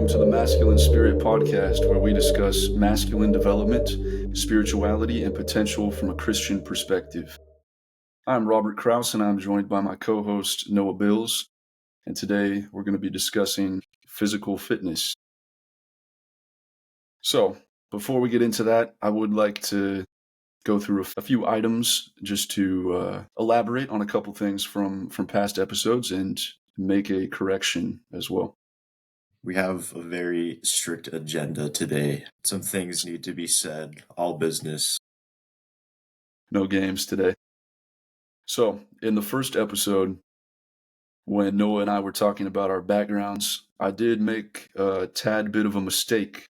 welcome to the Masculine Spirit Podcast, where we discuss masculine development, spirituality, and potential from a Christian perspective. I'm Robert Krause, and I'm joined by my co-host, Noah Bills, and today we're going to be discussing physical fitness. So, before we get into that, I would like to go through a few items just to elaborate on a couple things from past episodes and make a correction as well. We have a very strict agenda today. Some things need to be said, all business. No games today. So, in the first episode, when Noah and I were talking about our backgrounds, I did make a tad bit of a mistake,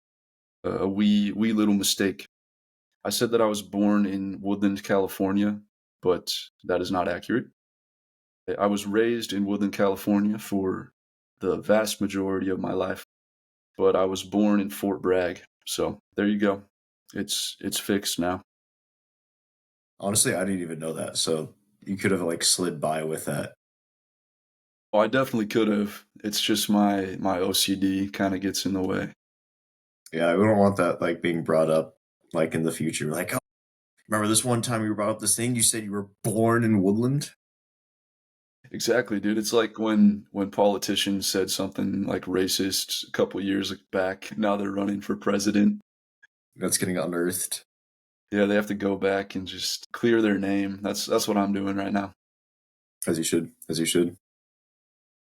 a wee little mistake. I said that I was born in Woodland, California, but that is not accurate. I was raised in Woodland, California for the vast majority of my life, but I was born in Fort Bragg. So there you go. It's fixed now. Honestly, I didn't even know that, so you could have slid by with that. Oh, I definitely could have. It's just my OCD kind of gets in the way. Yeah, we don't want that being brought up in the future. Oh, remember this one time we brought up this thing? You said you were born in Woodland? Exactly, dude. It's like when politicians said something like racist a couple years back. Now they're running for president. That's getting unearthed. Yeah, they have to go back and just clear their name. That's what I'm doing right now. As you should.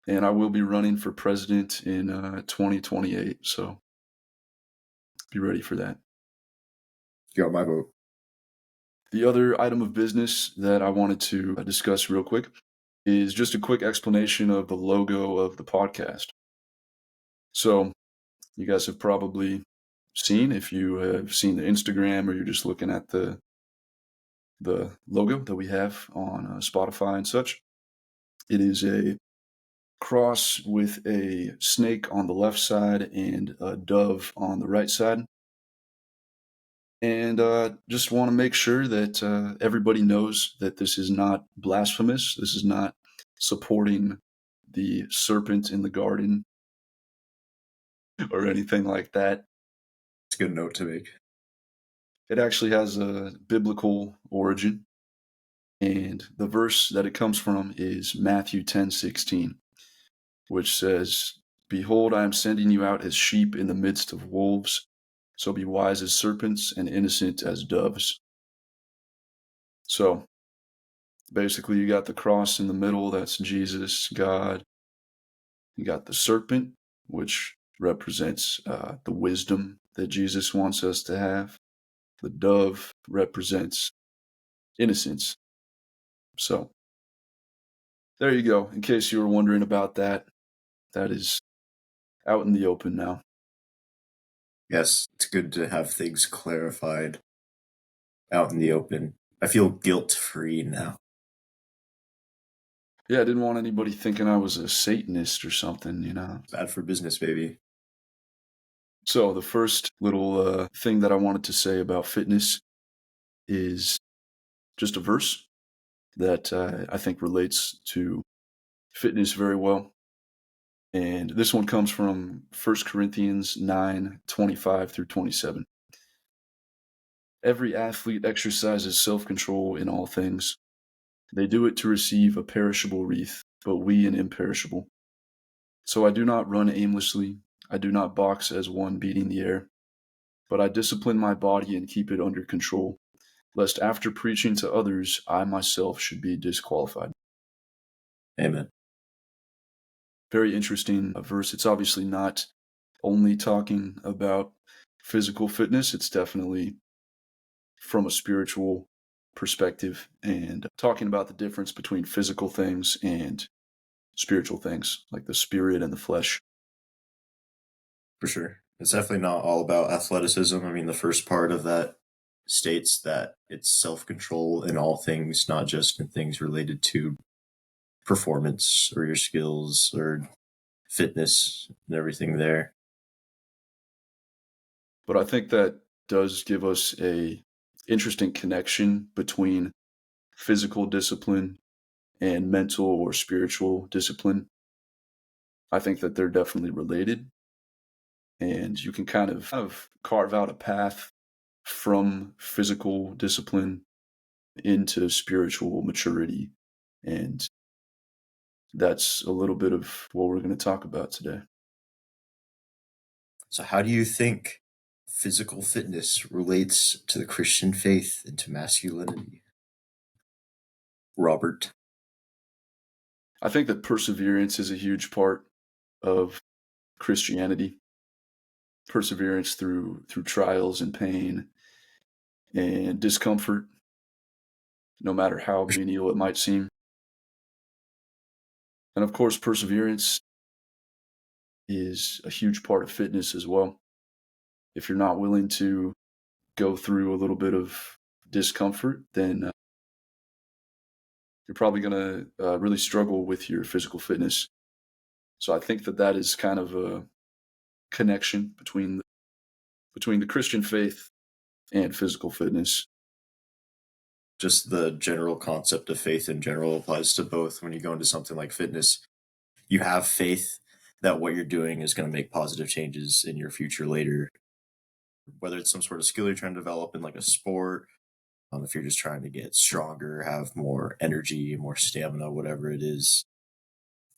And I will be running for president in 2028. So be ready for that. You got my vote. The other item of business that I wanted to discuss real quick is just a quick explanation of the logo of the podcast. So you guys have probably seen, if you have seen the Instagram or you're just looking at the logo that we have on Spotify and such, it is a cross with a snake on the left side and a dove on the right side. And just want to make sure that everybody knows that this is not blasphemous. This is not supporting the serpent in the garden or anything like that. It's a good note to make. It actually has a biblical origin. And the verse that it comes from is Matthew 10:16, which says, "Behold, I am sending you out as sheep in the midst of wolves. So be wise as serpents and innocent as doves." So basically, you got the cross in the middle. That's Jesus, God. You got the serpent, which represents the wisdom that Jesus wants us to have. The dove represents innocence. So there you go. In case you were wondering about that, that is out in the open now. Yes, it's good to have things clarified out in the open. I feel guilt-free now. Yeah, I didn't want anybody thinking I was a Satanist or something, Bad for business, baby. So the first little thing that I wanted to say about fitness is just a verse that I think relates to fitness very well. And this one comes from 1 Corinthians 9:25 through 27. Every athlete exercises self-control in all things. They do it to receive a perishable wreath, but we an imperishable. So I do not run aimlessly. I do not box as one beating the air, but I discipline my body and keep it under control, lest after preaching to others, I myself should be disqualified. Amen. Very interesting verse. It's obviously not only talking about physical fitness. It's definitely from a spiritual perspective and talking about the difference between physical things and spiritual things, like the spirit and the flesh. For sure. It's definitely not all about athleticism. I mean, the first part of that states that it's self-control in all things, not just in things related to performance or your skills or fitness and everything there. But I think that does give us a interesting connection between physical discipline and mental or spiritual discipline. I think that they're definitely related. and you can kind of carve out a path from physical discipline into spiritual maturity. And that's a little bit of what we're going to talk about today. So, how do you think physical fitness relates to the Christian faith and to masculinity? Robert. I think that perseverance is a huge part of Christianity. Perseverance through trials and pain and discomfort, no matter how menial it might seem. And of course, perseverance is a huge part of fitness as well. If you're not willing to go through a little bit of discomfort, then you're probably going to really struggle with your physical fitness. So I think that that is kind of a connection between the Christian faith and physical fitness. Just the general concept of faith in general applies to both. When you go into something like fitness, you have faith that what you're doing is going to make positive changes in your future later. Whether it's some sort of skill you're trying to develop in like a sport, if you're just trying to get stronger, have more energy, more stamina, whatever it is,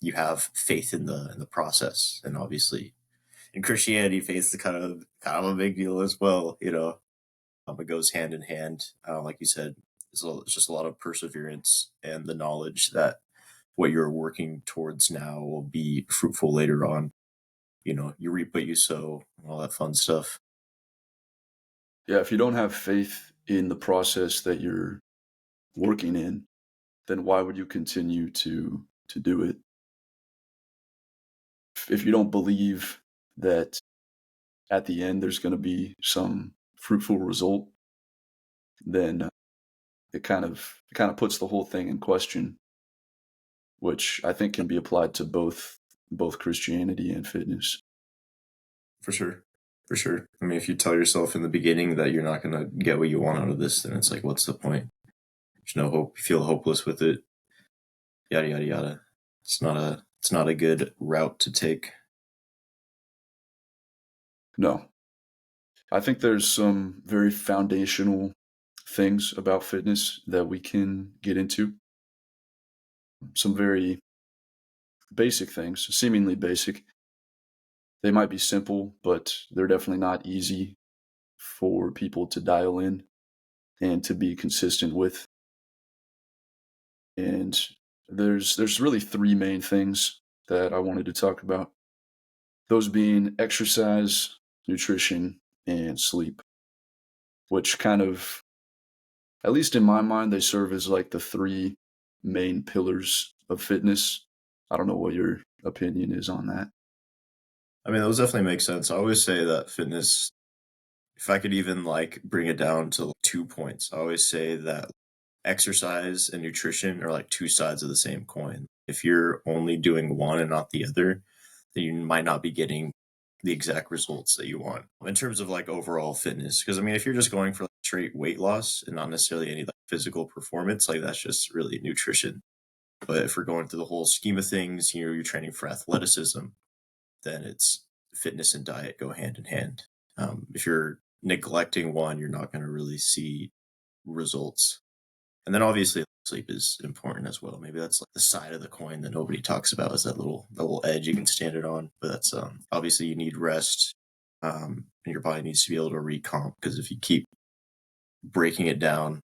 you have faith in the process. And obviously, in Christianity, faith is kind of a big deal as well. It goes hand in hand. Like you said, it's just a lot of perseverance and the knowledge that what you're working towards now will be fruitful later on. You reap what you sow, all that fun stuff. Yeah, if you don't have faith in the process that you're working in, then why would you continue to do it? If you don't believe that at the end there's going to be some fruitful result, then it kind of puts the whole thing in question, which I think can be applied to both Christianity and fitness. For sure. For sure. I mean, if you tell yourself in the beginning that you're not going to get what you want out of this, then it's like, what's the point? There's no hope. You feel hopeless with it. Yada, yada, yada. It's not a good route to take. No, I think there's some very foundational things about fitness that we can get into. Some very basic things, seemingly basic. They might be simple, but they're definitely not easy for people to dial in and to be consistent with. And there's really three main things that I wanted to talk about. Those being exercise, nutrition, and sleep, which kind of, at least in my mind, they serve as like the three main pillars of fitness. I don't know what your opinion is on that. I mean, those definitely make sense. I always say that fitness, if I could even like bring it down to 2 points, I always say that exercise and nutrition are like two sides of the same coin. If you're only doing one and not the other, then you might not be getting the exact results that you want in terms of like overall fitness. Because I mean, if you're just going for like straight weight loss and not necessarily any like physical performance, like that's just really nutrition. But if we're going through the whole scheme of things, you're training for athleticism, then it's fitness and diet go hand in hand. If you're neglecting one, you're not going to really see results. And then obviously sleep is important as well. Maybe that's like the side of the coin that nobody talks about, is that little edge you can stand it on. But that's obviously you need rest, and your body needs to be able to recomp, because if you keep breaking it down,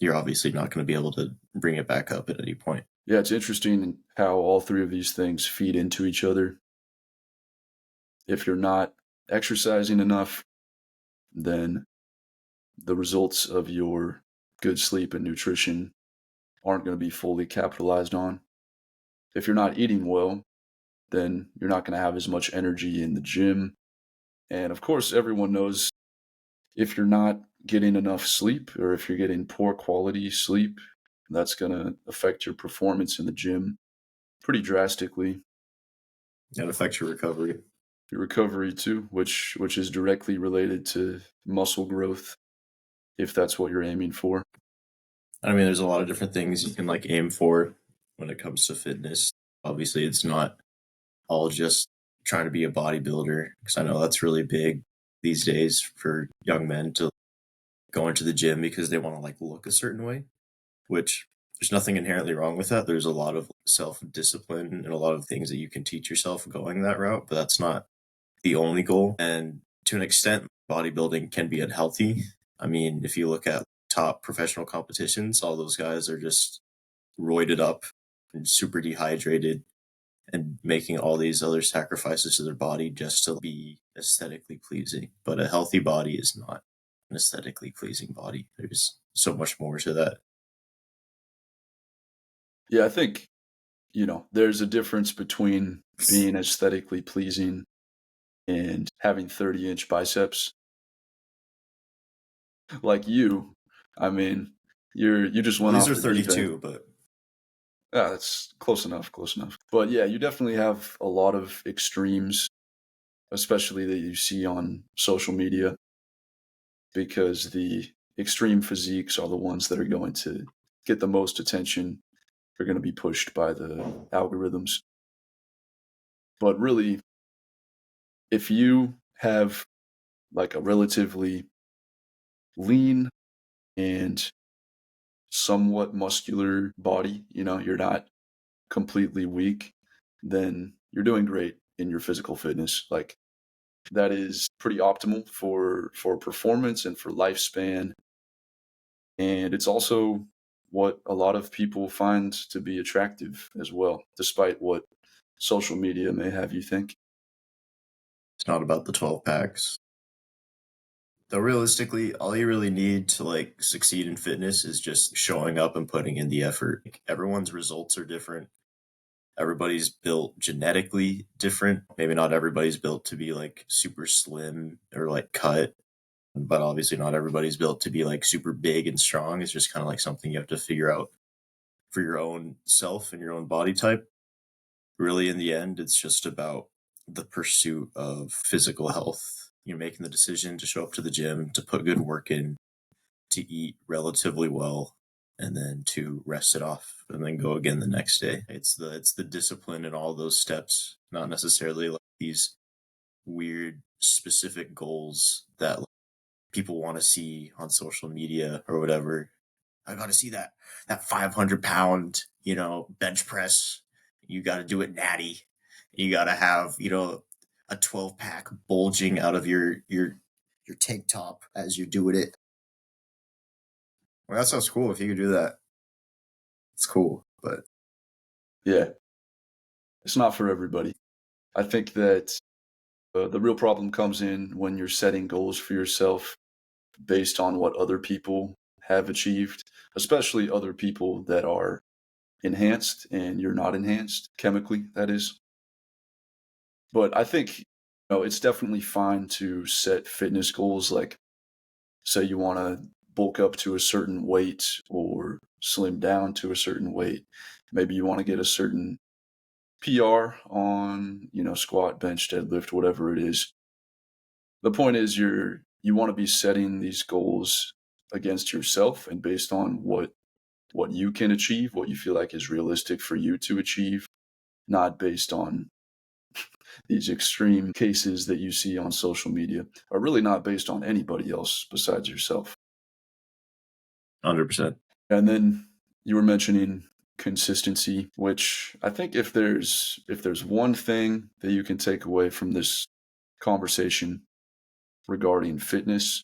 you're obviously not going to be able to bring it back up at any point. Yeah, it's interesting how all three of these things feed into each other. If you're not exercising enough, then the results of your good sleep and nutrition aren't going to be fully capitalized on. If you're not eating well, then you're not going to have as much energy in the gym. And of course, everyone knows if you're not getting enough sleep, or if you're getting poor quality sleep, that's going to affect your performance in the gym pretty drastically. It affects your recovery. Your recovery too, which is directly related to muscle growth, if that's what you're aiming for. I mean, there's a lot of different things you can like aim for when it comes to fitness. Obviously, it's not all just trying to be a bodybuilder, because I know that's really big these days for young men to go into the gym because they want to like look a certain way, which there's nothing inherently wrong with that. There's a lot of self-discipline and a lot of things that you can teach yourself going that route, but that's not the only goal. And to an extent, bodybuilding can be unhealthy. I mean, if you look at top professional competitions, all those guys are just roided up and super dehydrated and making all these other sacrifices to their body just to be aesthetically pleasing. But a healthy body is not an aesthetically pleasing body. There's so much more to that. Yeah, I think, there's a difference between being aesthetically pleasing and having 30-inch biceps. Like you, I mean, you just Well, went these off are the deep end. 32, but Yeah, that's close enough, close enough. But yeah, you definitely have a lot of extremes, especially that you see on social media, because the extreme physiques are the ones that are going to get the most attention. They're going to be pushed by the algorithms. But really, if you have like a relatively lean and somewhat muscular body, you're not completely weak, then you're doing great in your physical fitness. Like that is pretty optimal for performance and for lifespan. And it's also what a lot of people find to be attractive as well, despite what social media may have you think. it's not about the 12 packs. Though realistically, all you really need to like succeed in fitness is just showing up and putting in the effort. Like, everyone's results are different. Everybody's built genetically different. Maybe not everybody's built to be like super slim or like cut, but obviously not everybody's built to be like super big and strong. It's just kind of like something you have to figure out for your own self and your own body type. Really, in the end, it's just about the pursuit of physical health. You're making the decision to show up to the gym, to put good work in, to eat relatively well, and then to rest it off and then go again the next day. It's the discipline in all those steps, not necessarily like these weird specific goals that like, people want to see on social media or whatever. I got to see that 500 pound bench press. You got to do it natty. You got to have a 12 pack bulging out of your tank top as you're doing it. Well, that sounds cool. If you could do that, it's cool. But Yeah, it's not for everybody. I think that the real problem comes in when you're setting goals for yourself based on what other people have achieved, especially other people that are enhanced and you're not enhanced chemically, that is. But I think it's definitely fine to set fitness goals, like say you want to bulk up to a certain weight or slim down to a certain weight. Maybe you want to get a certain PR on, squat, bench, deadlift, whatever it is. The point is you want to be setting these goals against yourself and based on what you can achieve, what you feel like is realistic for you to achieve, not based on these extreme cases that you see on social media, are really not based on anybody else besides yourself. 100%. And then you were mentioning consistency, which I think if there's one thing that you can take away from this conversation regarding fitness,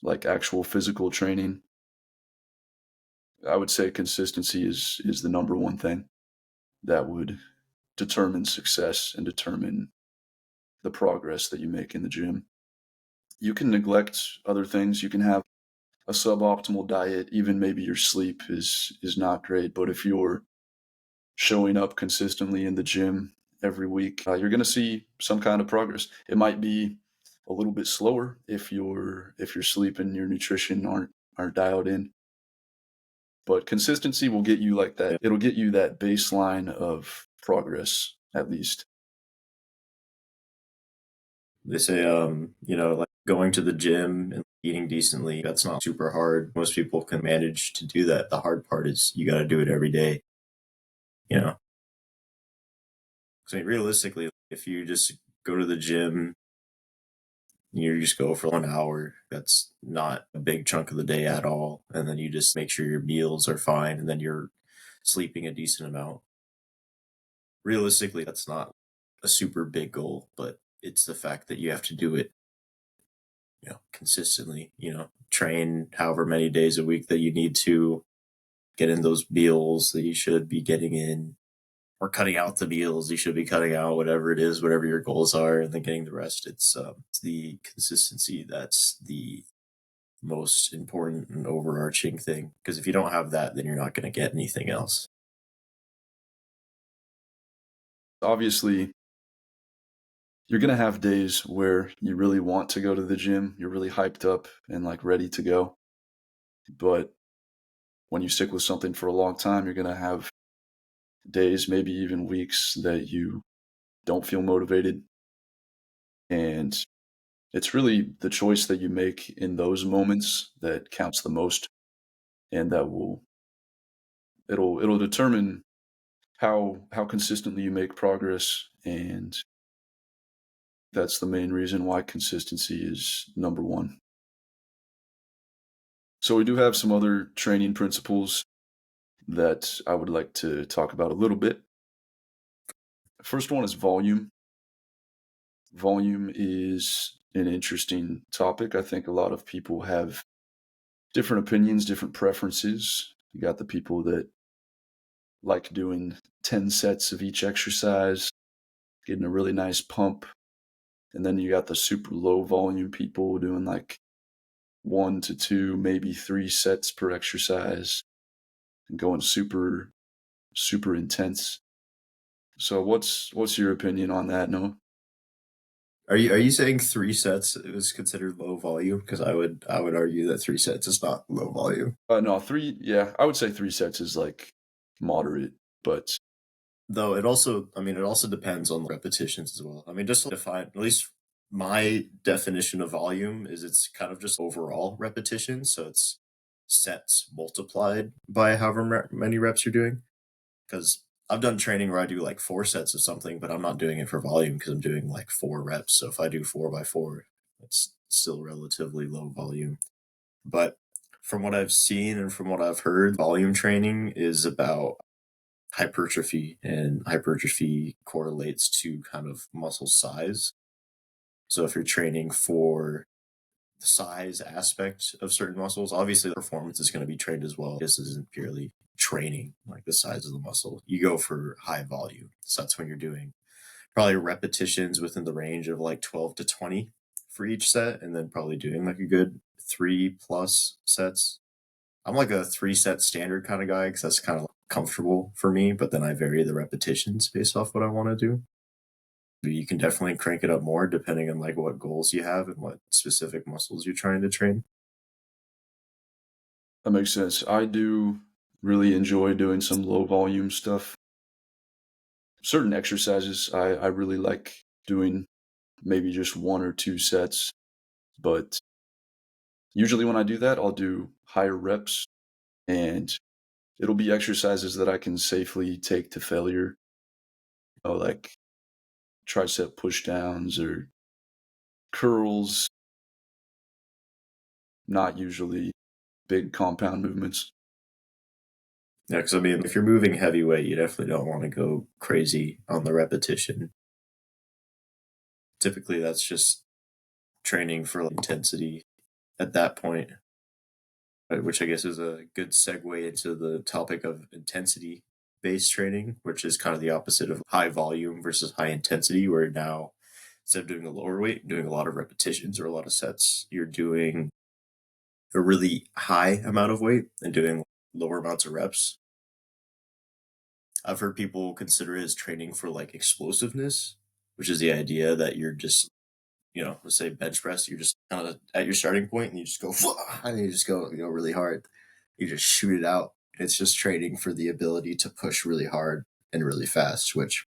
like actual physical training, I would say consistency is the number one thing that would determine success and determine the progress that you make in the gym. You can neglect other things. You can have a suboptimal diet, even maybe your sleep is not great, but if you're showing up consistently in the gym every week, you're going to see some kind of progress. It might be a little bit slower if your sleep and your nutrition aren't dialed in, but consistency will get you like that. Yeah. It'll get you that baseline of progress at least. They say, like going to the gym and eating decently, that's not super hard. Most people can manage to do that. The hard part is you got to do it every day, you know? 'Cause, I mean, realistically, if you just go to the gym, you just go for 1 hour. That's not a big chunk of the day at all. And then you just make sure your meals are fine and then you're sleeping a decent amount. Realistically, that's not a super big goal, but it's the fact that you have to do it, consistently, train however many days a week that you need to get in those meals that you should be getting in, or cutting out the meals you should be cutting out, whatever it is, whatever your goals are, and then getting the rest. It's the consistency that's the most important and overarching thing. Because if you don't have that, then you're not going to get anything else. Obviously, you're going to have days where you really want to go to the gym, you're really hyped up and like ready to go. But when you stick with something for a long time, you're going to have days, maybe even weeks, that you don't feel motivated. And it's really the choice that you make in those moments that counts the most, and that it'll determine how consistently you make progress. And that's the main reason why consistency is number one. So we do have some other training principles that I would like to talk about a little bit. First one is volume. Volume is an interesting topic. I think a lot of people have different opinions, different preferences. You got the people that like doing 10 sets of each exercise, getting a really nice pump. And then you got the super low volume people doing like 1 to 2, maybe 3 sets per exercise and going super, super intense. So what's your opinion on that, Noah? Are you saying 3 sets is considered low volume? Because I would argue that 3 sets is not low volume. No, 3, yeah, I would say 3 sets is like moderate, but Though it also depends on the repetitions as well. I mean, just to define, at least my definition of volume is it's kind of just overall repetition. So it's sets multiplied by however many reps you're doing. Because I've done training where I do like 4 sets of something, but I'm not doing it for volume because I'm doing like 4 reps. So if I do 4 by 4, it's still relatively low volume. But from what I've seen and from what I've heard, volume training is about hypertrophy, and hypertrophy correlates to kind of muscle size. So if you're training for the size aspect of certain muscles, obviously the performance is going to be trained as well. This isn't purely training like the size of the muscle. You go for high volume. So that's when you're doing probably repetitions within the range of like 12 to 20 for each set, and then probably doing like a good 3+ sets. I'm like a 3 set standard kind of guy because that's kind of comfortable for me, but then I vary the repetitions based off what I want to do. But you can definitely crank it up more depending on like what goals you have and what specific muscles you're trying to train. that makes sense. I do really enjoy doing some low volume stuff. Certain exercises I really like doing maybe just 1 or 2 sets, but usually when I do that, I'll do higher reps, and it'll be exercises that I can safely take to failure, like tricep push downs or curls, not usually big compound movements. Yeah, because I mean, if you're moving heavyweight, you definitely don't want to go crazy on the repetition. Typically, that's just training for like, intensity at that point, which I guess is a good segue into the topic of intensity based training, which is kind of the opposite of high volume versus high intensity, where now instead of doing a lower weight, doing a lot of repetitions or a lot of sets, you're doing a really high amount of weight and doing lower amounts of reps. I've heard people consider it as training for like explosiveness, which is the idea that you're just, let's say bench press, you're just kind of at your starting point and you just go, and you just go, really hard. You just shoot it out. It's just training for the ability to push really hard and really fast, which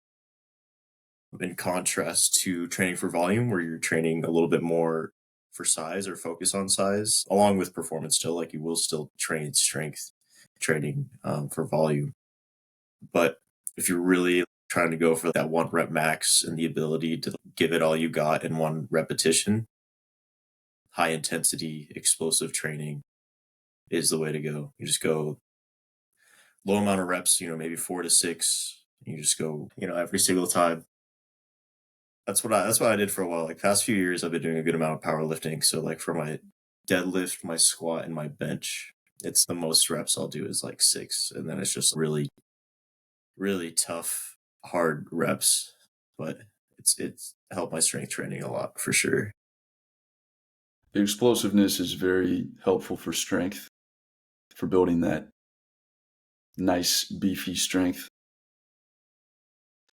in contrast to training for volume, where you're training a little bit more for size or focus on size, along with performance still, like you will still train strength training for volume. But if you're really trying to go for that 1 rep max and the ability to give it all you got in 1 repetition, high intensity, explosive training is the way to go. You just go low amount of reps, maybe 4 to 6. You just go, every single time. That's what I did for a while. Like past few years, I've been doing a good amount of powerlifting. So like for my deadlift, my squat, and my bench, it's the most reps I'll do is like 6, and then it's just really, really tough, hard reps. But it's helped my strength training a lot for sure. The explosiveness is very helpful for strength, for building that nice, beefy strength.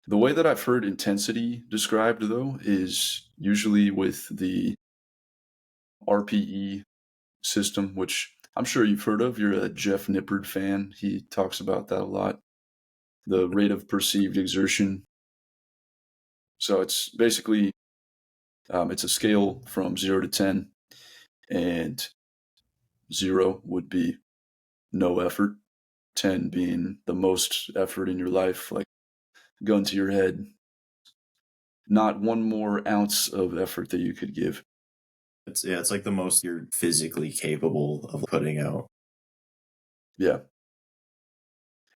The way that I've heard intensity described, though, is usually with the RPE system, which I'm sure you've heard of. You're a Jeff Nippard fan. He talks about that a lot. The rate of perceived exertion. So it's basically, it's a scale from 0 to 10, and 0 would be no effort, 10 being the most effort in your life, like gun to your head, not one more ounce of effort that you could give. It's like the most you're physically capable of putting out. Yeah.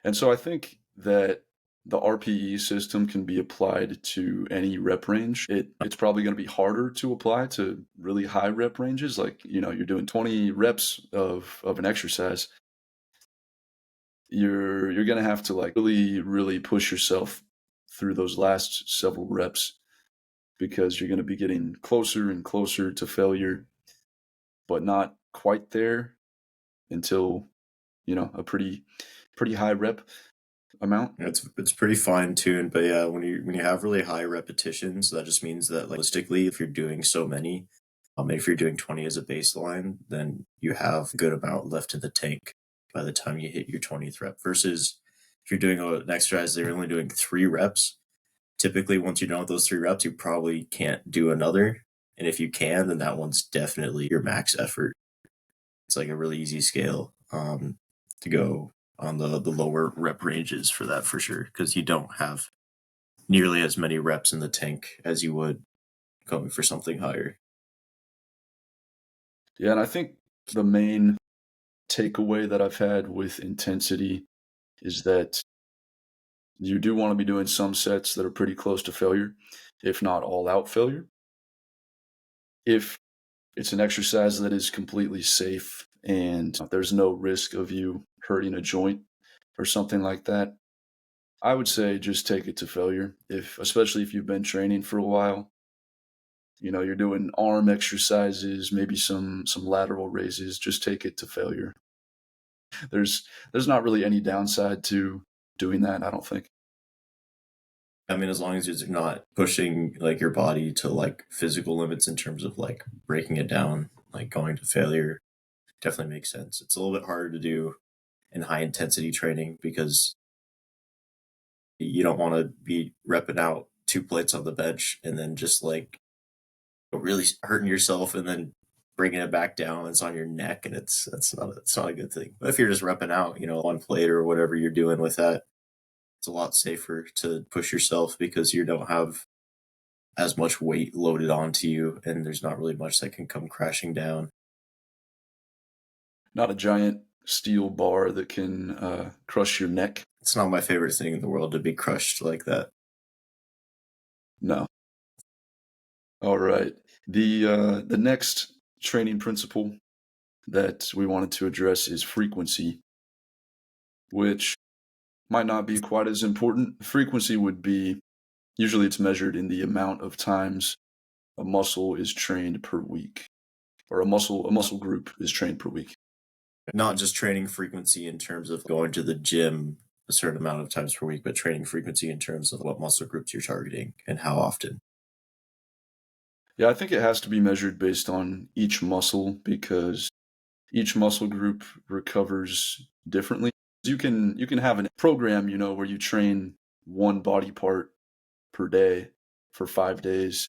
And so I think that the RPE system can be applied to any rep range. It's probably going to be harder to apply to really high rep ranges. Like, you're doing 20 reps of an exercise. You're going to have to like really, really push yourself through those last several reps, because you're going to be getting closer and closer to failure, but not quite there until, a pretty high rep amount. It's pretty fine tuned, but yeah, when you have really high repetitions, that just means that like, realistically, if you're doing so many, if you're doing 20 as a baseline, then you have a good amount left in the tank by the time you hit your 20th rep. Versus if you're doing an exercise that you're only doing 3 reps, typically once you're done with those 3 reps, you probably can't do another. And if you can, then that one's definitely your max effort. It's like a really easy scale to go on the lower rep ranges for that for sure, because you don't have nearly as many reps in the tank as you would going for something higher. Yeah, and I think the main takeaway that I've had with intensity is that you do want to be doing some sets that are pretty close to failure, if not all out failure. If it's an exercise that is completely safe and there's no risk of you hurting a joint or something like that, I would say just take it to failure. Especially if you've been training for a while, you're doing arm exercises, maybe some lateral raises, just take it to failure. There's not really any downside to doing that, I don't think. I mean, as long as you're not pushing like your body to like physical limits in terms of like breaking it down, like going to failure, definitely makes sense. It's a little bit harder to do in high intensity training because you don't want to be repping out 2 plates on the bench and then just like really hurting yourself and then bringing it back down. It's on your neck, and it's not a good thing. But if you're just repping out, 1 plate or whatever you're doing with that, it's a lot safer to push yourself because you don't have as much weight loaded onto you, and there's not really much that can come crashing down. Not a giant steel bar that can crush your neck. It's not my favorite thing in the world to be crushed like that. No. All right. The next training principle that we wanted to address is frequency, which might not be quite as important. Frequency would be, usually it's measured in the amount of times a muscle is trained per week, or a muscle group is trained per week. Not just training frequency in terms of going to the gym a certain amount of times per week, but training frequency in terms of what muscle groups you're targeting and how often. Yeah, I think it has to be measured based on each muscle, because each muscle group recovers differently. You can have a program, where you train one body part per day for 5 days,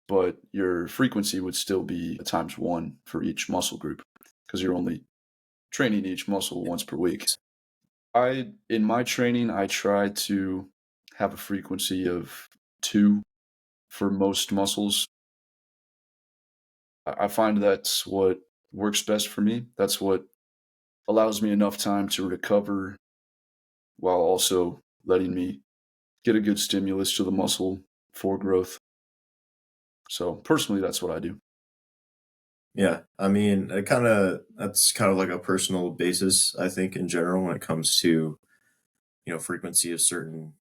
but your frequency would still be times 1 for each muscle group, because you're only training each muscle once per week. In my training, I try to have a frequency of 2 for most muscles. I find that's what works best for me. That's what allows me enough time to recover while also letting me get a good stimulus to the muscle for growth. So personally, that's what I do. Yeah, I mean, that's kind of like a personal basis, I think, in general when it comes to, frequency of certain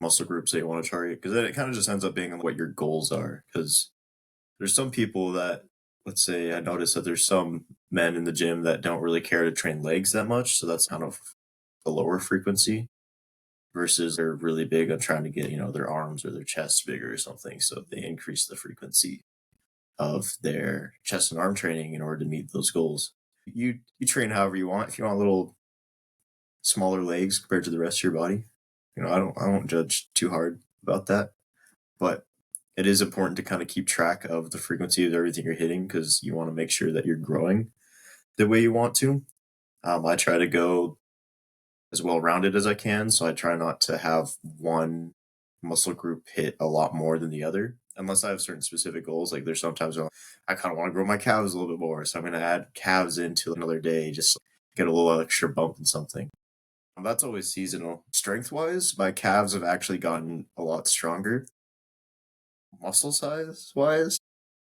muscle groups that you want to target, because then it kind of just ends up being on what your goals are. Because there's some people that, let's say, I noticed that there's some men in the gym that don't really care to train legs that much, so that's kind of a lower frequency versus they're really big on trying to get, their arms or their chest bigger or something, so they increase the frequency of their chest and arm training in order to meet those goals. You train however you want. If you want a little smaller legs compared to the rest of your body, I don't judge too hard about that. But it is important to kind of keep track of the frequency of everything you're hitting because you want to make sure that you're growing the way you want to. I try to go as well rounded as I can, so I try not to have one muscle group hit a lot more than the other, unless I have certain specific goals. Like there's sometimes when I kind of want to grow my calves a little bit more, so I'm going to add calves into another day, just get a little extra bump in something. That's always seasonal. Strength wise, my calves have actually gotten a lot stronger. Muscle size wise,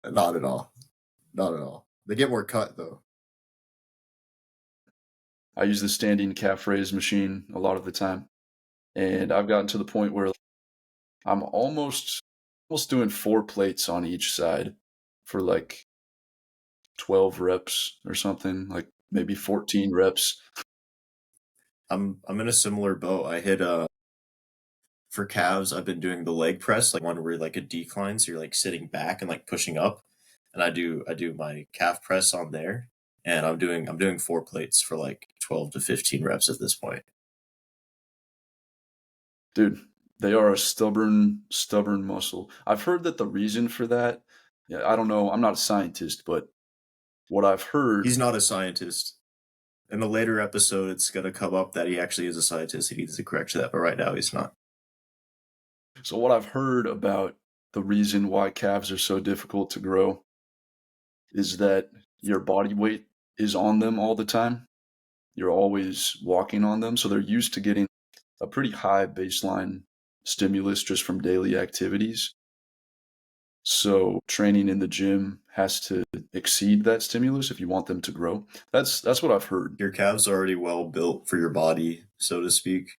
not at all. Not at all. They get more cut though. I use the standing calf raise machine a lot of the time, and I've gotten to the point where I'm almost doing 4 plates on each side for like 12 reps or something, like maybe 14 reps. I'm in a similar boat. I hit for calves, I've been doing the leg press, like one where like a decline, so you're like sitting back and like pushing up. And I do my calf press on there, and I'm doing 4 plates for like 12 to 15 reps at this point. Dude, they are a stubborn muscle. I've heard that the reason for that, yeah, I don't know, I'm not a scientist, but what I've heard, He's not a scientist. In a later episode, it's gonna come up that he actually is a scientist. He needs to correct that, but right now he's not. so what I've heard about the reason why calves are so difficult to grow is that your body weight is on them all the time. You're always walking on them, so they're used to getting a pretty high baseline stimulus just from daily activities. So training in the gym has to exceed that stimulus if you want them to grow. That's what I've heard. Your calves are already well built for your body, so to speak.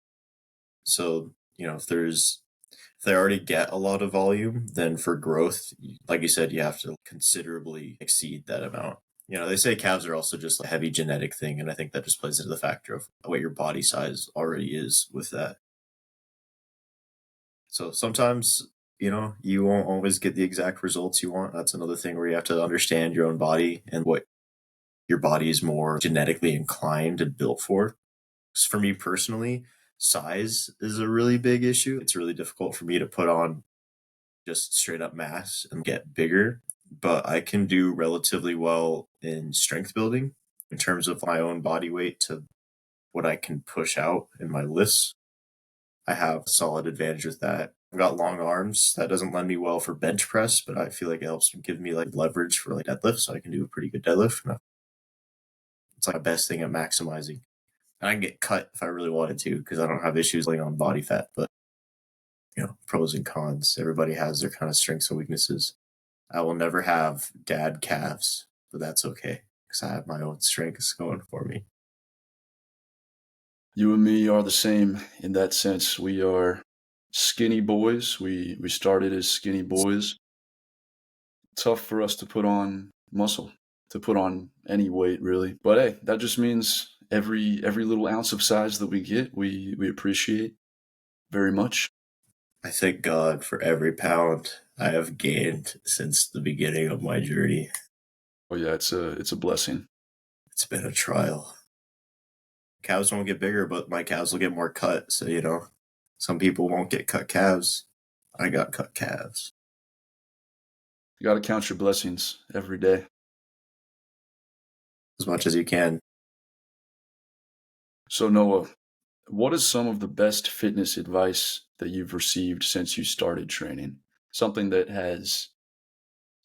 So, if they already get a lot of volume, then for growth, like you said, you have to considerably exceed that amount. They say calves are also just a heavy genetic thing, and I think that just plays into the factor of what your body size already is with that. So sometimes, you won't always get the exact results you want. That's another thing where you have to understand your own body and what your body is more genetically inclined and built for. 'Cause for me personally, size is a really big issue. It's really difficult for me to put on just straight up mass and get bigger, but I can do relatively well in strength building in terms of my own body weight to what I can push out in my lifts. I have a solid advantage with that. I've got long arms. That doesn't lend me well for bench press, but I feel like it helps give me like leverage for like deadlift, so I can do a pretty good deadlift. It's like the best thing at maximizing. And I can get cut if I really wanted to because I don't have issues laying on body fat. But pros and cons. Everybody has their kind of strengths and weaknesses. I will never have dad calves, but that's okay because I have my own strengths going for me. You and me are the same in that sense. We are skinny boys. We started as skinny boys. Tough for us to put on muscle, to put on any weight really. But hey, that just means every little ounce of size that we get, we appreciate very much. I thank God for every pound I have gained since the beginning of my journey. Oh yeah, it's a blessing. It's been a trial. Calves won't get bigger, but my calves will get more cut. So, some people won't get cut calves. I got cut calves. You got to count your blessings every day. As much as you can. So Noah, What is some of the best fitness advice that you've received since you started training? Something that has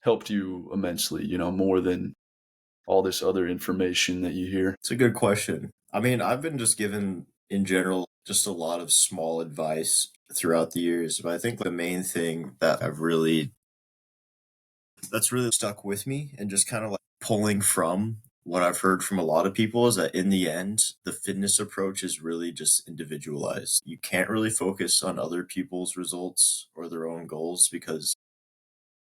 helped you immensely, more than all this other information that you hear? It's a good question. I mean, I've been just given, in general, just a lot of small advice throughout the years, but I think the main thing that's really stuck with me and just kind of like pulling from what I've heard from a lot of people is that in the end, the fitness approach is really just individualized. You can't really focus on other people's results or their own goals because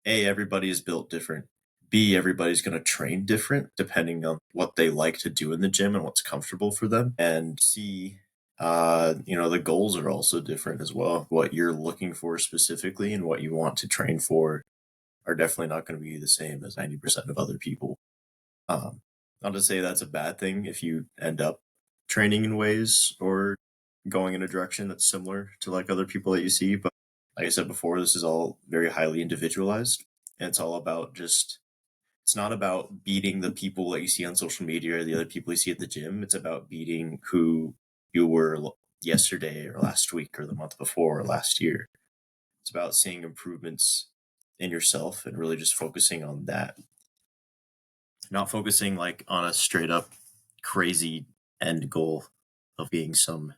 A, everybody is built different. B, everybody's going to train different depending on what they like to do in the gym and what's comfortable for them. And C, the goals are also different as well. What you're looking for specifically and what you want to train for are definitely not going to be the same as 90% of other people. Not to say that's a bad thing if you end up training in ways or going in a direction that's similar to like other people that you see. But like I said before, this is all very highly individualized. And it's all about it's not about beating the people that you see on social media or the other people you see at the gym. It's about beating who you were yesterday or last week or the month before or last year. It's about seeing improvements in yourself and really just focusing on that. Not focusing like on a straight up crazy end goal of being some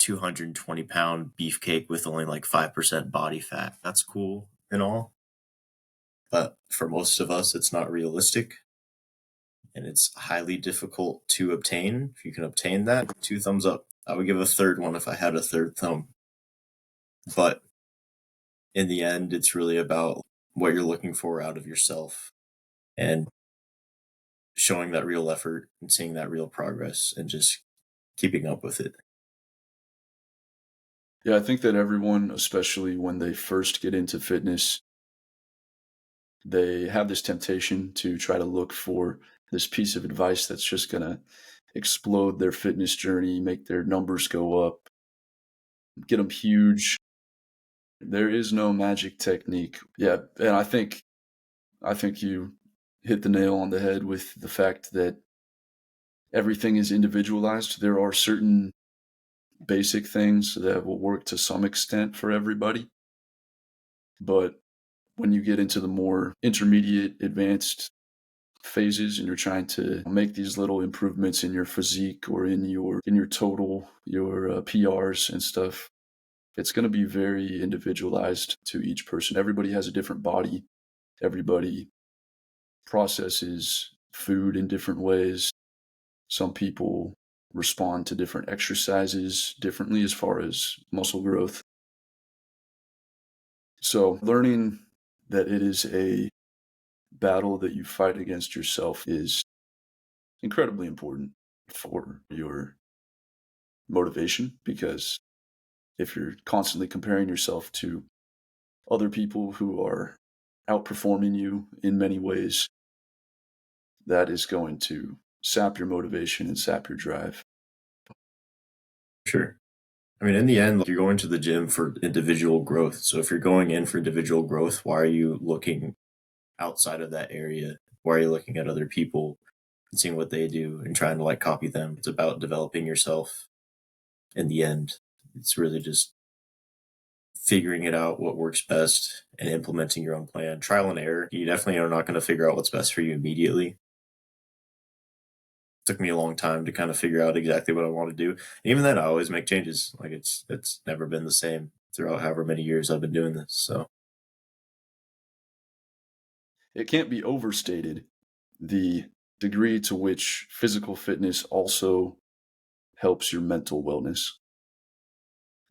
220-pound beefcake with only like 5% body fat. That's cool and all. But for most of us, it's not realistic. And it's highly difficult to obtain. If you can obtain that, 2 thumbs up. I would give a third one if I had a third thumb. But in the end, it's really about what you're looking for out of yourself and showing that real effort and seeing that real progress and just keeping up with it. Yeah, I think that everyone, especially when they first get into fitness, they have this temptation to try to look for this piece of advice that's just going to explode their fitness journey, make their numbers go up, get them huge. There is no magic technique. Yeah, and I think you hit the nail on the head with the fact that everything is individualized. There are certain basic things that will work to some extent for everybody. But when you get into the more intermediate, advanced phases and you're trying to make these little improvements in your physique or in your total, your PRs and stuff, it's going to be very individualized to each person. Everybody has a different body. Everybody processes food in different ways. Some people respond to different exercises differently as far as muscle growth. So learning that it is a battle that you fight against yourself is incredibly important for your motivation, because if you're constantly comparing yourself to other people who are outperforming you in many ways, that is going to sap your motivation and sap your drive. Sure. I mean, in the end, you're going to the gym for individual growth. So if you're going in for individual growth, why are you looking outside of that area? Why are you looking at other people and seeing what they do and trying to like copy them? It's about developing yourself in the end. It's really just figuring it out what works best and implementing your own plan. Trial and error. You definitely are not going to figure out what's best for you immediately. Took me a long time to kind of figure out exactly what I want to do. Even then, I always make changes. Like it's never been the same throughout however many years I've been doing this. So It can't be overstated the degree to which physical fitness also helps your mental wellness,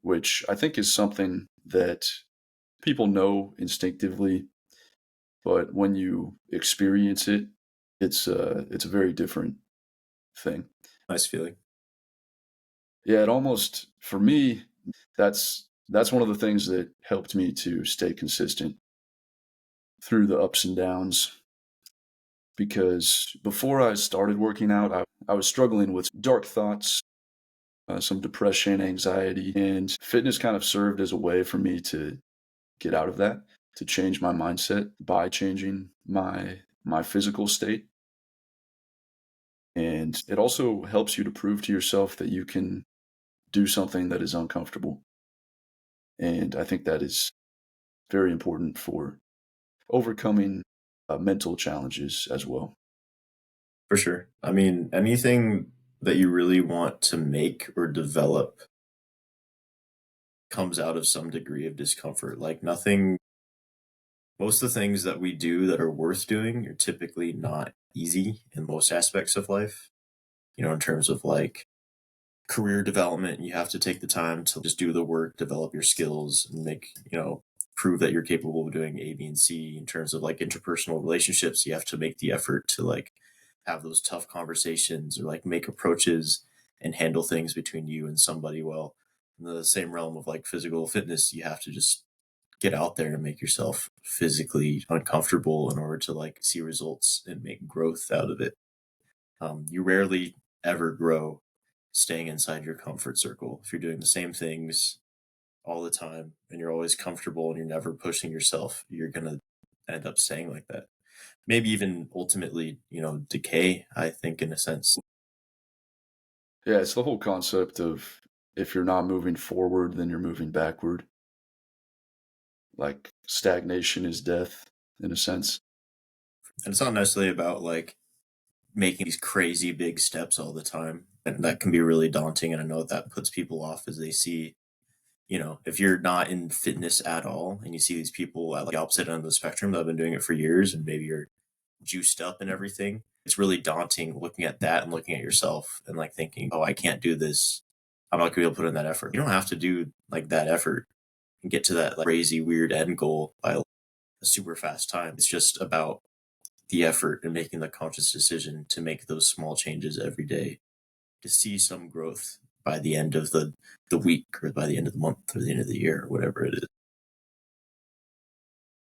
which I think is something that people know instinctively, but when you experience it, it's a very different thing. nice feeling. Yeah, it almost, for me, that's one of the things that helped me to stay consistent through the ups and downs. Because before I started working out, I was struggling with dark thoughts, some depression, anxiety, and fitness kind of served as a way for me to get out of that, to change my mindset by changing my physical state. And it also helps you to prove to yourself that you can do something that is uncomfortable. And I think that is very important for overcoming mental challenges as well. For sure. I mean, anything that you really want to make or develop comes out of some degree of discomfort. Like nothing, most of the things that we do that are worth doing are typically not easy in most aspects of life. In terms of like career development, you have to take the time to just do the work, develop your skills, and prove that you're capable of doing A, B, and C. In terms of like interpersonal relationships, you have to make the effort to like have those tough conversations or like make approaches and handle things between you and somebody well. In the same realm of like physical fitness, you have to just get out there and make yourself physically uncomfortable in order to like see results and make growth out of it. You rarely ever grow staying inside your comfort circle. If you're doing the same things all the time and you're always comfortable and you're never pushing yourself, you're going to end up staying like that. Maybe even ultimately, decay, I think, in a sense. Yeah, it's the whole concept of if you're not moving forward, then you're moving backward. Like stagnation is death in a sense. And it's not necessarily about like making these crazy big steps all the time. And that can be really daunting. And I know that puts people off as they see, if you're not in fitness at all and you see these people at like the opposite end of the spectrum that have been doing it for years and maybe you're juiced up and everything, it's really daunting looking at that and looking at yourself and like thinking, oh, I can't do this. I'm not gonna be able to put in that effort. You don't have to do like that effort and get to that like crazy weird end goal by a super fast time. It's just about the effort and making the conscious decision to make those small changes every day to see some growth by the end of the week or by the end of the month or the end of the year or whatever it is.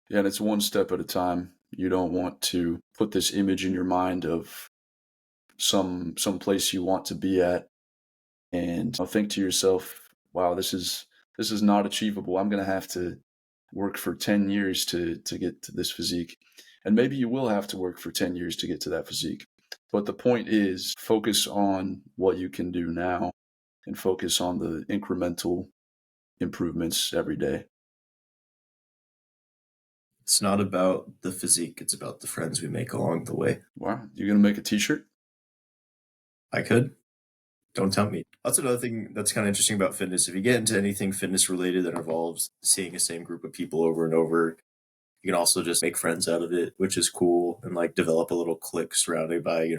Yeah, and it's one step at a time. You don't want to put this image in your mind of some place you want to be at and think to yourself, wow, this is not achievable. I'm going to have to work for 10 years to get to this physique. And maybe you will have to work for 10 years to get to that physique. But the point is focus on what you can do now and focus on the incremental improvements every day. It's not about the physique, it's about the friends we make along the way. Wow, you're going to make a t-shirt? I could. Don't tempt me. That's another thing that's kind of interesting about fitness. If you get into anything fitness related that involves seeing the same group of people over and over, you can also just make friends out of it, which is cool, and like develop a little clique surrounded by,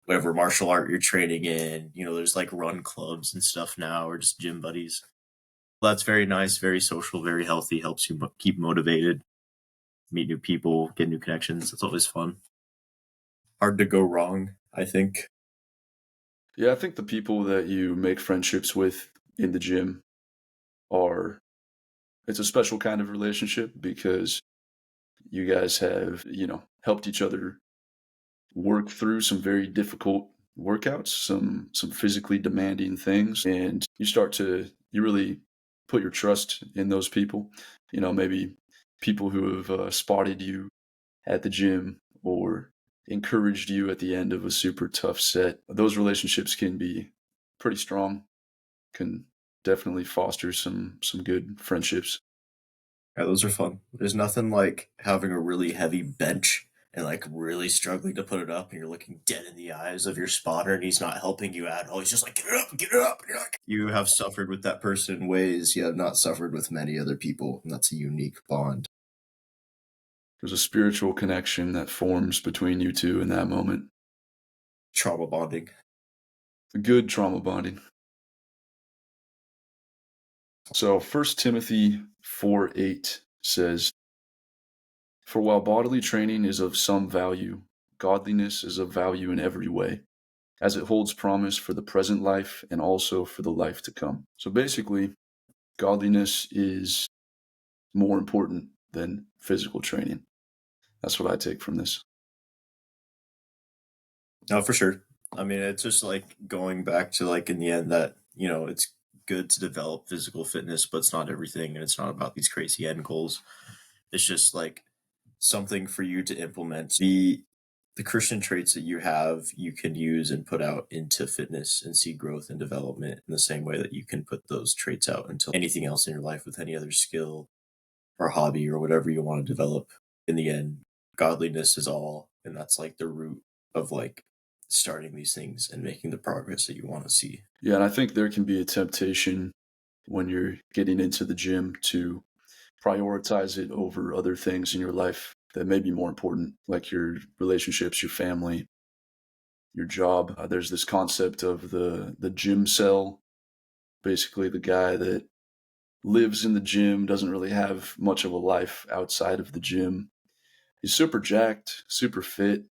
whatever martial art you're training in. There's like run clubs and stuff now, or just gym buddies. That's very nice, very social, very healthy, helps you keep motivated, meet new people, get new connections. It's always fun. Hard to go wrong, I think. Yeah, I think the people that you make friendships with in the gym are, it's a special kind of relationship because you guys have, helped each other work through some very difficult workouts, some physically demanding things, and you really put your trust in those people. Maybe people who have spotted you at the gym or encouraged you at the end of a super tough set. Those relationships can be pretty strong, can definitely foster some good friendships. Yeah, those are fun. There's nothing like having a really heavy bench and like really struggling to put it up, and you're looking dead in the eyes of your spotter, and he's not helping you at all. He's just like, get it up, get it up. And you're like, you have suffered with that person in ways you have not suffered with many other people, and that's a unique bond. There's a spiritual connection that forms between you two in that moment. Trauma bonding. Good trauma bonding. So 1 Timothy 4:8 says, "For while bodily training is of some value, godliness is of value in every way, as it holds promise for the present life and also for the life to come." So basically, godliness is more important than physical training. That's what I take from this. No, for sure. I mean, it's just like going back to like in the end that, it's good to develop physical fitness, but it's not everything. And it's not about these crazy end goals. It's just like something for you to implement. The the Christian traits that you have, you can use and put out into fitness and see growth and development in the same way that you can put those traits out into anything else in your life with any other skill or hobby or whatever you want to develop. In the end, godliness is all, and that's like the root of like starting these things and making the progress that you want to see. Yeah, and I think there can be a temptation when you're getting into the gym to prioritize it over other things in your life that may be more important, like your relationships, your family, your job. There's this concept of the gym cell, basically the guy that lives in the gym, doesn't really have much of a life outside of the gym. He's super jacked, super fit,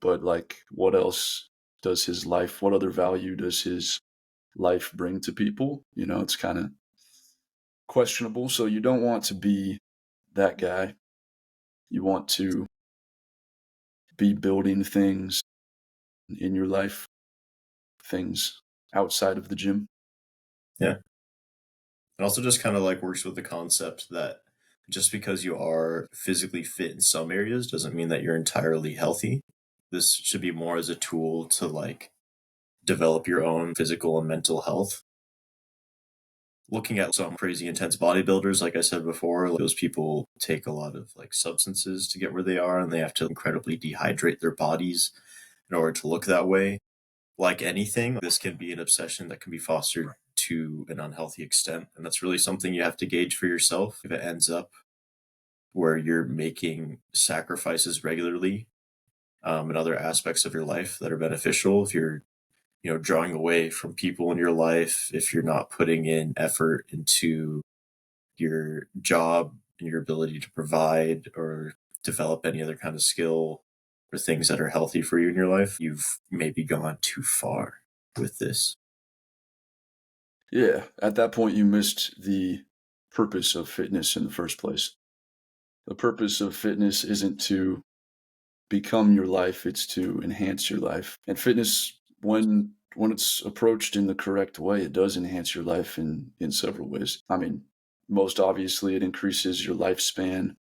but like what else does his life, what other value does his life bring to people? You know, it's kind of questionable. So you don't want to be that guy. You want to be building things in your life, things outside of the gym. Yeah. It also just kind of like works with the concept that just because you are physically fit in some areas doesn't mean that you're entirely healthy. This should be more as a tool to like develop your own physical and mental health. Looking at some crazy intense bodybuilders, like I said before, those people take a lot of like substances to get where they are, and they have to incredibly dehydrate their bodies in order to look that way. Like anything, this can be an obsession that can be fostered to an unhealthy extent. And that's really something you have to gauge for yourself. If it ends up where you're making sacrifices regularly in other aspects of your life that are beneficial, if you're drawing away from people in your life, if you're not putting in effort into your job and your ability to provide or develop any other kind of skill or things that are healthy for you in your life, you've maybe gone too far with this. Yeah, at that point, you missed the purpose of fitness in the first place. The purpose of fitness isn't to become your life, it's to enhance your life. And fitness, when it's approached in the correct way, it does enhance your life in several ways. I mean, most obviously, it increases your lifespan.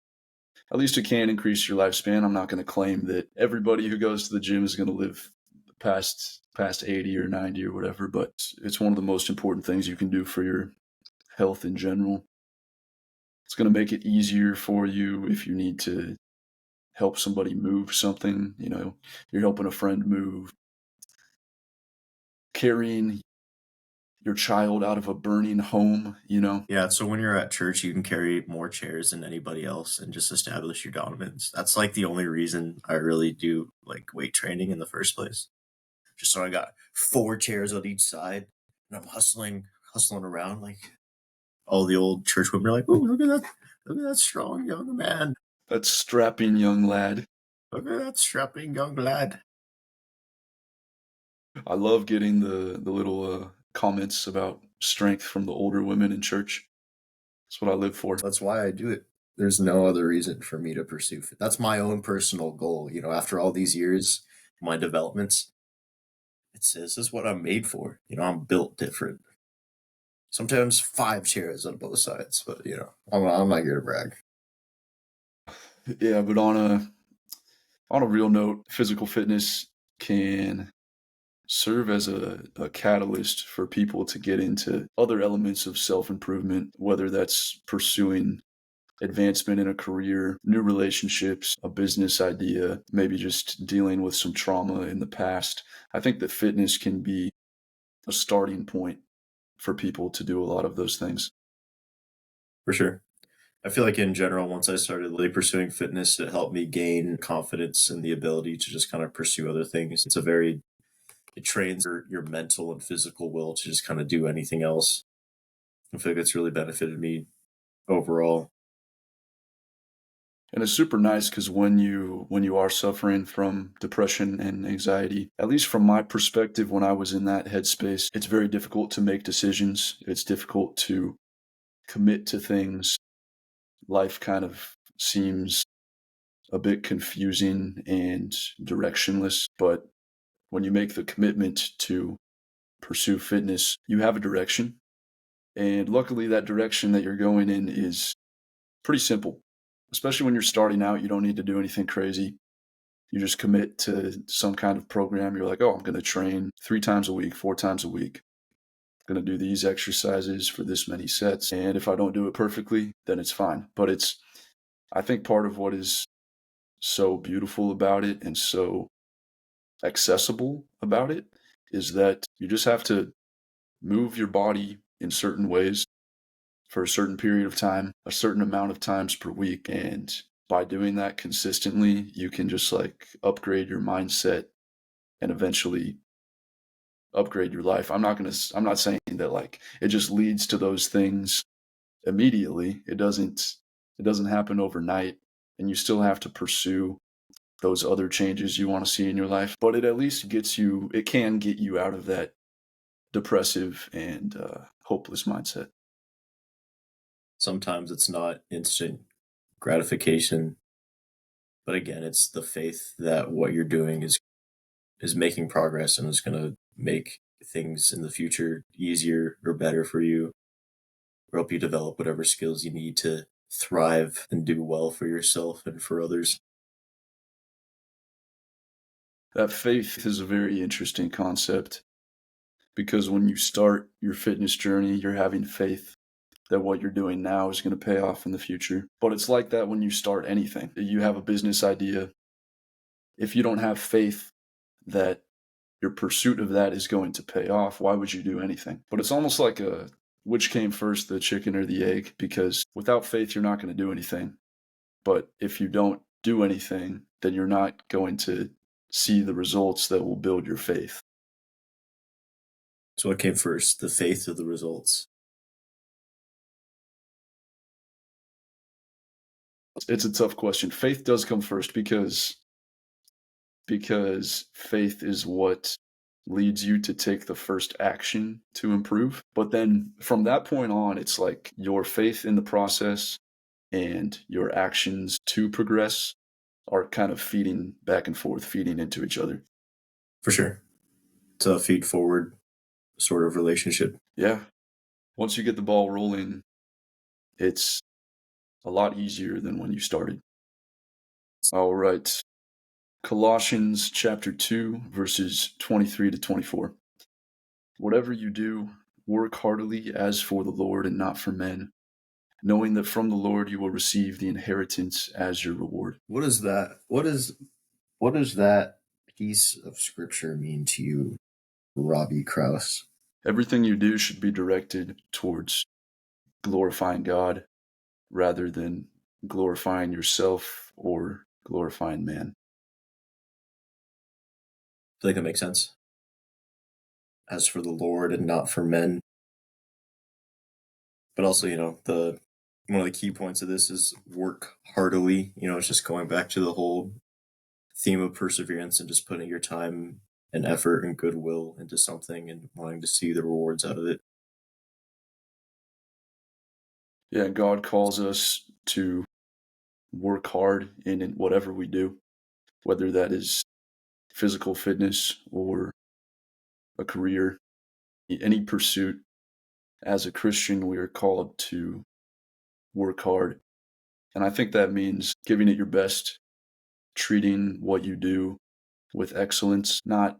At least it can increase your lifespan. I'm not going to claim that everybody who goes to the gym is going to live past 80 or 90 or whatever, but it's one of the most important things you can do for your health in general. It's going to make it easier for you if you need to help somebody move something. You know, you're helping a friend move, carrying your child out of a burning home, you know. Yeah, so when you're at church, you can carry more chairs than anybody else and just establish your dominance. That's like the only reason I really do like weight training in the first place. Just so I got 4 chairs on each side and I'm hustling around like all the old church women are like, oh, look at that strong young man. That strapping young lad. Look at that strapping young lad. I love getting the little comments about strength from the older women in church. That's what I live for. That's why I do it. There's no other reason for me to pursue it. That's my own personal goal. After all these years, my developments, this is what I'm made for. I'm built different. Sometimes 5 chairs on both sides, but I'm not here to brag. Yeah, but on a real note, physical fitness can serve as a catalyst for people to get into other elements of self-improvement, whether that's pursuing advancement in a career, new relationships, a business idea, maybe just dealing with some trauma in the past. I think that fitness can be a starting point for people to do a lot of those things. For sure. I feel like in general, once I started really pursuing fitness, it helped me gain confidence and the ability to just kind of pursue other things. It trains your mental and physical will to just kind of do anything else. I feel like it's really benefited me overall. And it's super nice because when you are suffering from depression and anxiety, at least from my perspective, when I was in that headspace, it's very difficult to make decisions. It's difficult to commit to things. Life kind of seems a bit confusing and directionless. But when you make the commitment to pursue fitness, you have a direction. And luckily, that direction that you're going in is pretty simple. Especially when you're starting out, you don't need to do anything crazy. You just commit to some kind of program. You're like, oh, I'm going to train 3 times a week, 4 times a week. I'm going to do these exercises for this many sets. And if I don't do it perfectly, then it's fine. But I think part of what is so beautiful about it and so accessible about it is that you just have to move your body in certain ways for a certain period of time, a certain amount of times per week. And by doing that consistently, you can just like upgrade your mindset and eventually upgrade your life. I'm not saying that like it just leads to those things immediately. It doesn't happen overnight, and you still have to pursue those other changes you want to see in your life, but it at least it can get you out of that depressive and hopeless mindset. Sometimes it's not instant gratification, but again, it's the faith that what you're doing is making progress and is going to make things in the future easier or better for you, or help you develop whatever skills you need to thrive and do well for yourself and for others. That faith is a very interesting concept, because when you start your fitness journey, you're having faith that what you're doing now is going to pay off in the future. But it's like that when you start anything. You have a business idea. If you don't have faith that your pursuit of that is going to pay off, why would you do anything? But it's almost like which came first, the chicken or the egg? Because without faith, you're not going to do anything. But if you don't do anything, then you're not going to see the results that will build your faith. So what came first, the faith or the results? It's a tough question. Faith does come first because faith is what leads you to take the first action to improve. But then from that point on, it's like your faith in the process and your actions to progress are kind of feeding back and forth, feeding into each other. For sure. It's a feed forward sort of relationship. Yeah. Once you get the ball rolling, it's a lot easier than when you started. All right. Colossians chapter 2, verses 23 to 24. Whatever you do, work heartily as for the Lord and not for men, knowing that from the Lord you will receive the inheritance as your reward. What is that? What does that piece of scripture mean to you, Robbie Krause? Everything you do should be directed towards glorifying God rather than glorifying yourself or glorifying man. I feel like that makes sense. As for the Lord and not for men. But also, one of the key points of this is work heartily. It's just going back to the whole theme of perseverance and just putting your time and effort and goodwill into something and wanting to see the rewards out of it. Yeah, God calls us to work hard in whatever we do, whether that is physical fitness or a career, any pursuit. As a Christian, we are called to work hard. And I think that means giving it your best, treating what you do with excellence, not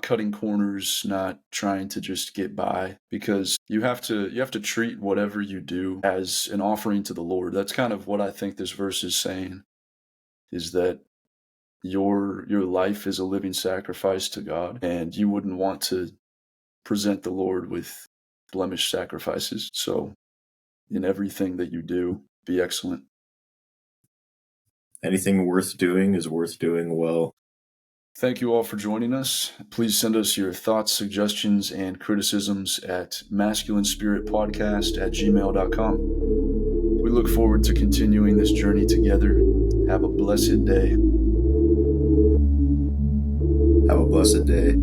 cutting corners, not trying to just get by, because you have to treat whatever you do as an offering to the Lord. That's kind of what I think this verse is saying, is that your life is a living sacrifice to God, and you wouldn't want to present the Lord with blemished sacrifices. So in everything that you do, be excellent. Anything worth doing is worth doing well. Thank you all for joining us. Please send us your thoughts, suggestions, and criticisms at masculinespiritpodcast@gmail.com. We look forward to continuing this journey together. Have a blessed day. Have a blessed day.